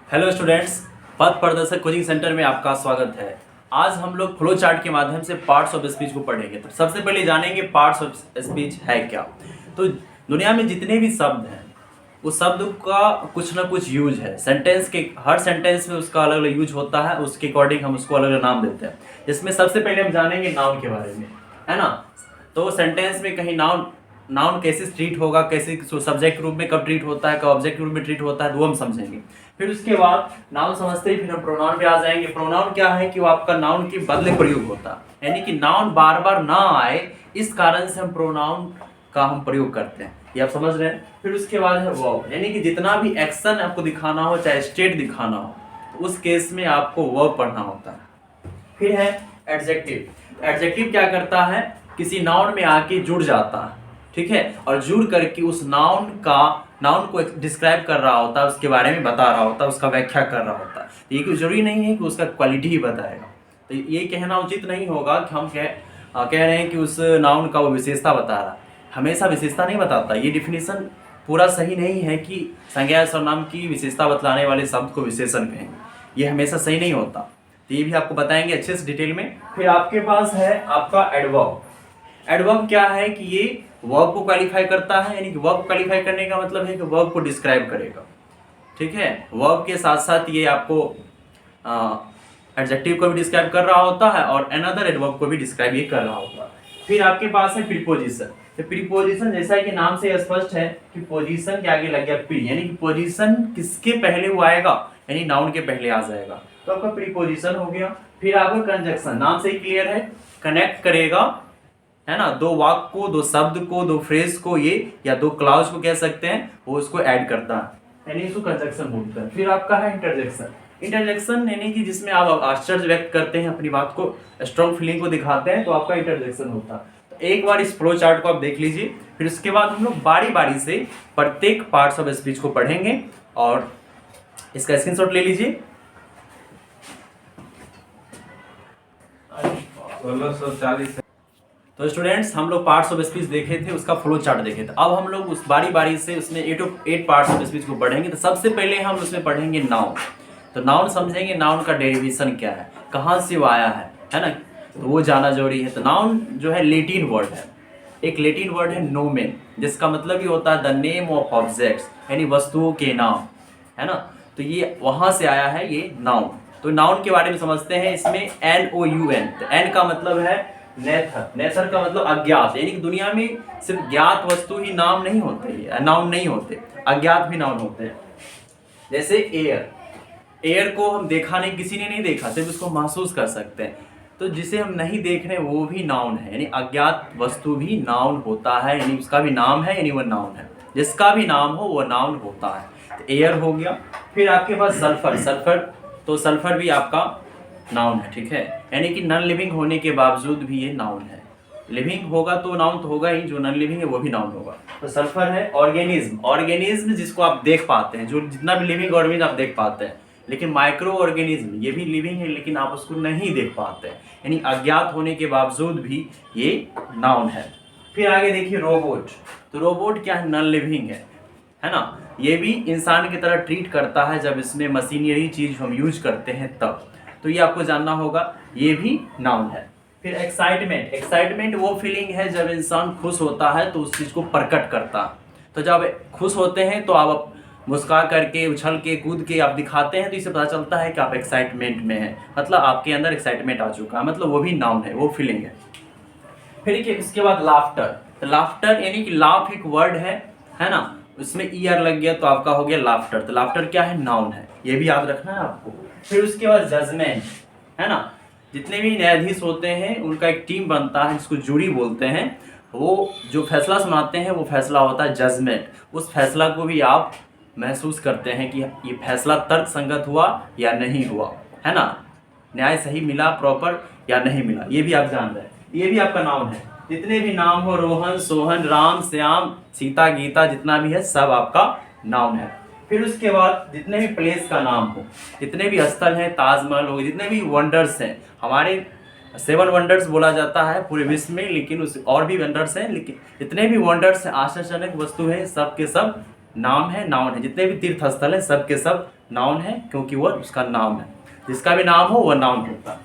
Hello students, पथ प्रदर्शक coaching centre में आपका स्वागत है। आज हम लोग फ्लो चार्ट के माध्यम से पार्ट्स ऑफ स्पीच को पढ़ेंगे। तो सबसे पहले जानेंगे पार्ट्स ऑफ स्पीच है क्या। तो दुनिया में जितने भी शब्द हैं उस शब्द का कुछ ना कुछ यूज है। सेंटेंस के हर सेंटेंस में उसका अलग अलग यूज होता है, उसके अकॉर्डिंग हम उसको अलग अलग नाम देते हैं। जिसमें सबसे पहले हम जानेंगे नाउन के बारे में, है ना। तो सेंटेंस में कहीं नाउन नाउन कैसे ट्रीट होगा, कैसे सब्जेक्ट रूप में कब ट्रीट होता है, कब ऑब्जेक्ट रूप में ट्रीट होता है, वो हम समझेंगे। फिर उसके बाद नाउन समझते ही फिर हम प्रोनाउन पे आ जाएंगे। प्रोनाउन क्या है कि वो आपका नाउन के बदले प्रयोग होता है, यानी कि नाउन बार बार ना आए, इस कारण से हम प्रोनाउन का हम प्रयोग करते हैं। ये आप समझ रहे हैं। फिर उसके बाद है वर्ब, यानी कि जितना भी एक्शन आपको दिखाना हो, चाहे स्टेट दिखाना हो, तो उस केस में आपको वर्ब पढ़ना होता है। फिर है एडजेक्टिव। एडजेक्टिव क्या करता है, किसी नाउन में आके जुड़ जाता है, ठीक है, और जुड़ करके उस नाउन को डिस्क्राइब कर रहा होता है, उसके बारे में बता रहा होता है, उसका व्याख्या कर रहा होता है। ये कोई जरूरी नहीं है कि उसका क्वालिटी ही बताएगा। तो ये कहना उचित नहीं होगा कि हम कह रहे हैं कि उस नाउन का वो विशेषता बता रहा है। हमेशा विशेषता नहीं बताता। ये डिफिनीशन पूरा सही नहीं है कि संज्ञा सर्वनाम की विशेषता बतलाने वाले शब्द को विशेषण कहेंगे। ये हमेशा सही नहीं होता। तो ये भी आपको बताएंगे अच्छे से डिटेल में। फिर आपके पास है आपका एडवर्ब। एडवर्ब क्या है कि ये वर्ब को क्वालिफाई करता है, यानी कि वर्ब को क्वालिफाई करने का मतलब है कि वर्ब को डिस्क्राइब करेगा, ठीक है। वर्ब के साथ साथ ये आपको एडजेक्टिव को भी डिस्क्राइब कर रहा होता है और अनदर एडवर्ब को भी डिस्क्राइब ये कर रहा होता है। फिर आपके पास है प्रीपोजिशन। तो प्रीपोजिशन जैसा कि नाम से स्पष्ट है कि पोजीशन के आगे लग गया प्री, यानी कि पोजीशन किसके पहले वो आएगा, यानी नाउन के पहले आ जाएगा, तो आपका प्रीपोजिशन हो गया। फिर आपका कंजक्शन, नाम से ही क्लियर है, कनेक्ट करेगा, है ना, दो वाक्य को, दो शब्द को, दो फ्रेज को, ये या दो क्लाउज को कह सकते हैं, वो उसको ऐड करता है, यानी इसको कंजक्शन बोलते हैं। फिर आपका है इंटरजेक्शन। इंटरजेक्शन यानी कि जिसमें आप आश्चर्य व्यक्त करते हैं, अपनी बात को, स्ट्रॉन्ग फीलिंग को दिखाते हैं, तो आपका इंटरजेक्शन होता है। तो एक बार इस फ्लो चार्ट को आप देख लीजिए। फिर उसके बाद हम लोग बारी बारी से प्रत्येक पार्ट्स ऑफ स्पीच को पढ़ेंगे और इसका स्क्रीनशॉट ले लीजिए। 1640। तो स्टूडेंट्स, हम लोग पार्ट्स ऑफ स्पीच देखे थे, उसका फ्लो चार्ट देखे थे। अब हम लोग उस बारी बारी से उसमें 8 पार्ट्स ऑफ स्पीच को पढ़ेंगे। तो सबसे पहले हम उसमें पढ़ेंगे नाउन। तो नाउन समझेंगे, नाउन का डेरिवेशन क्या है, कहाँ से वो आया है ना, तो वो जाना जरूरी है। तो नाउन जो है लेटिन वर्ड है, एक लेटिन वर्ड है नोमेन, जिसका मतलब ये होता है द नेम ऑफ ऑब्जेक्ट्स, यानी वस्तुओं के नाम, है ना। तो ये वहाँ से आया है ये नाउन। तो नाउन के बारे में समझते हैं। इसमें NOUN, तो N का मतलब है नेथर। नेथर का मतलब अज्ञात, यानी कि दुनिया में सिर्फ ज्ञात वस्तु ही नाम नहीं होते, नाउन नहीं होते, अज्ञात भी नाउन होते हैं। जैसे एयर, एयर को हम देखा नहीं, किसी ने नहीं देखा, सिर्फ उसको महसूस कर सकते हैं। तो जिसे हम नहीं देख रहे वो भी नाउन है, यानी अज्ञात वस्तु भी नाउन होता है, यानी उसका भी नाम है, यानी वो नाउन है। जिसका भी नाम हो वो नाउन होता है। तो एयर हो गया। फिर आपके पास सल्फर। सल्फर, तो सल्फर भी आपका नाउन है, ठीक है, यानी कि नॉन लिविंग होने के बावजूद भी ये नाउन है। लिविंग होगा तो नाउन तो होगा ही, जो नॉन लिविंग है वो भी नाउन होगा। तो सल्फर है। ऑर्गेनिज्म, ऑर्गेनिज्म जिसको आप देख पाते हैं, जो जितना भी लिविंग ऑर्गेनिज्म आप देख पाते हैं, लेकिन माइक्रो ऑर्गेनिज्म ये भी लिविंग है, लेकिन आप उसको नहीं देख पाते, यानी अज्ञात होने के बावजूद भी ये नाउन है। फिर आगे देखिए रोबोट। तो रोबोट क्या है, नॉन लिविंग है ना। ये भी इंसान की तरह ट्रीट करता है, जब इसमें मशीनरी चीज हम यूज करते हैं तब। तो ये आपको जानना होगा, ये भी नाउन है। फिर एक्साइटमेंट। एक्साइटमेंट वो फीलिंग है जब इंसान खुश होता है तो उस चीज़ को प्रकट करता है। तो जब खुश होते हैं तो आप मुस्कुरा करके, उछल के, कूद के आप दिखाते हैं, तो इससे पता चलता है कि आप एक्साइटमेंट में हैं, मतलब आपके अंदर एक्साइटमेंट आ चुका है, मतलब वो भी नाउन है, वो फीलिंग है। फिर इसके बाद लाफ्टर। तो लाफ्टर यानी कि लाफ एक वर्ड है ना, उसमें ईयर लग गया तो आपका हो गया लाफ्टर। तो लाफ्टर क्या है, नाउन है, ये भी याद रखना है आपको। फिर उसके बाद जजमेंट, है ना। जितने भी न्यायाधीश होते हैं उनका एक टीम बनता है, जिसको जूरी बोलते हैं। वो जो फैसला सुनाते हैं वो फैसला होता है जजमेंट। उस फैसला को भी आप महसूस करते हैं कि ये फैसला तर्क संगत हुआ या नहीं हुआ, है ना, न्याय सही मिला, प्रॉपर या नहीं मिला, ये भी आप जान रहे हैं। ये भी आपका नाउन है। जितने भी नाम हो, रोहन, सोहन, राम, श्याम, सीता, गीता, जितना भी है सब आपका नाउन है। फिर उसके बाद जितने भी प्लेस का नाम हो, जितने भी स्थल हैं, ताजमहल हो, जितने भी वंडर्स हैं, हमारे 7 वंडर्स बोला जाता है पूरे विश्व में, लेकिन उस और भी वंडर्स हैं, लेकिन जितने भी वंडर्स हैं, आश्चर्यजनक वस्तु है, सब के सब नाम है, नाउन है। जितने भी तीर्थ स्थल है सब के सब नाउन है, क्योंकि वह उसका नाम है। जिसका भी नाम हो वह नाउन होता है।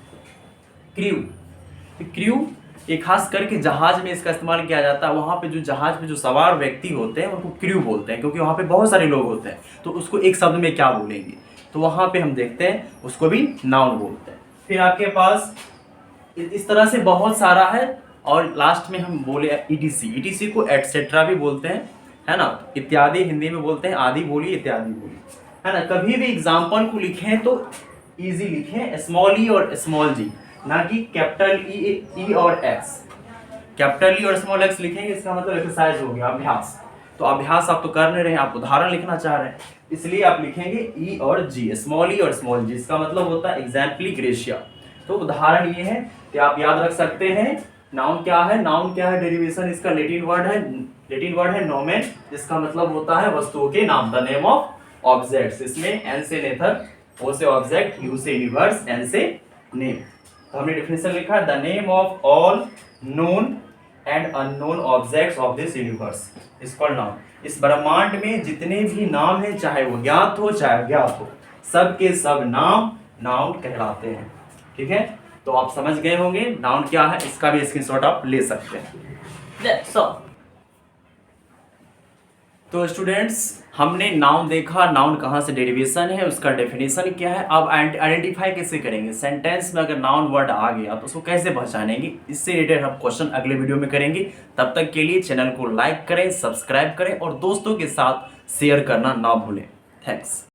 क्रू, क्रू ये खास करके जहाज में इसका इस्तेमाल किया जाता है। वहाँ पे जो जहाज पे जो सवार व्यक्ति होते हैं उनको क्रू बोलते हैं, क्योंकि वहाँ पे बहुत सारे लोग होते हैं। तो उसको एक शब्द में क्या बोलेंगे, तो वहाँ पे हम देखते हैं उसको भी नाउन बोलते हैं। फिर आपके पास इस तरह से बहुत सारा है। और लास्ट में हम बोले ईटीसी, ईटीसी को एटसेट्रा भी बोलते हैं, है ना। इत्यादि हिंदी में बोलते हैं, आदि बोलिए, इत्यादि बोलिए, है ना। कभी भी एग्जाम्पल को लिखें तो इजी लिखें, स्मॉल ई और स्मॉल जी, ना कि कैपिटल ई और एक्स। कैपिटल ई और स्मॉल एक्स लिखेंगे इसका मतलब एक्सरसाइज हो गया, अभ्यास। तो अभ्यास आप तो कर नहीं रहे हैं, आप उदाहरण लिखना चाह रहे हैं, इसलिए आप लिखेंगे ई और जी, स्मॉल ई और स्मॉल जी। इसका मतलब होता है एग्जाम्पली ग्रेशिया। तो उदाहरण ये है कि आप याद रख सकते हैं नाउन क्या है। नाउन क्या है, डेरिवेशन इसका लैटिन वर्ड है नोमेन, जिसका मतलब होता है वस्तुओं के नाम, द नेम ऑफ ऑब्जेक्ट्स। इसमें एन से नेथर, ओ से ऑब्जेक्ट, यू से यूनिवर्स, एन से नेम। तो हमने डेफिनेशन लिखा है the name of all known and unknown objects of this universe is called noun. इस ब्रह्मांड में जितने भी नाम हैं, चाहे वो ज्ञात हो चाहे अज्ञात हो, सब के सब नाम नाउन कहलाते हैं। ठीक है, तो आप समझ गए होंगे नाउन क्या है। इसका भी स्क्रीनशॉट आप ले सकते हैं। That's all. तो स्टूडेंट्स, हमने नाउन देखा, नाउन कहाँ से डेरिवेशन है, उसका डेफिनेशन क्या है। अब आइडेंटिफाई कैसे करेंगे, सेंटेंस में अगर नाउन वर्ड आ गया तो उसको कैसे पहचानेंगे, इससे रिलेटेड हम क्वेश्चन अगले वीडियो में करेंगे। तब तक के लिए चैनल को लाइक करें, सब्सक्राइब करें और दोस्तों के साथ शेयर करना ना भूलें। थैंक्स।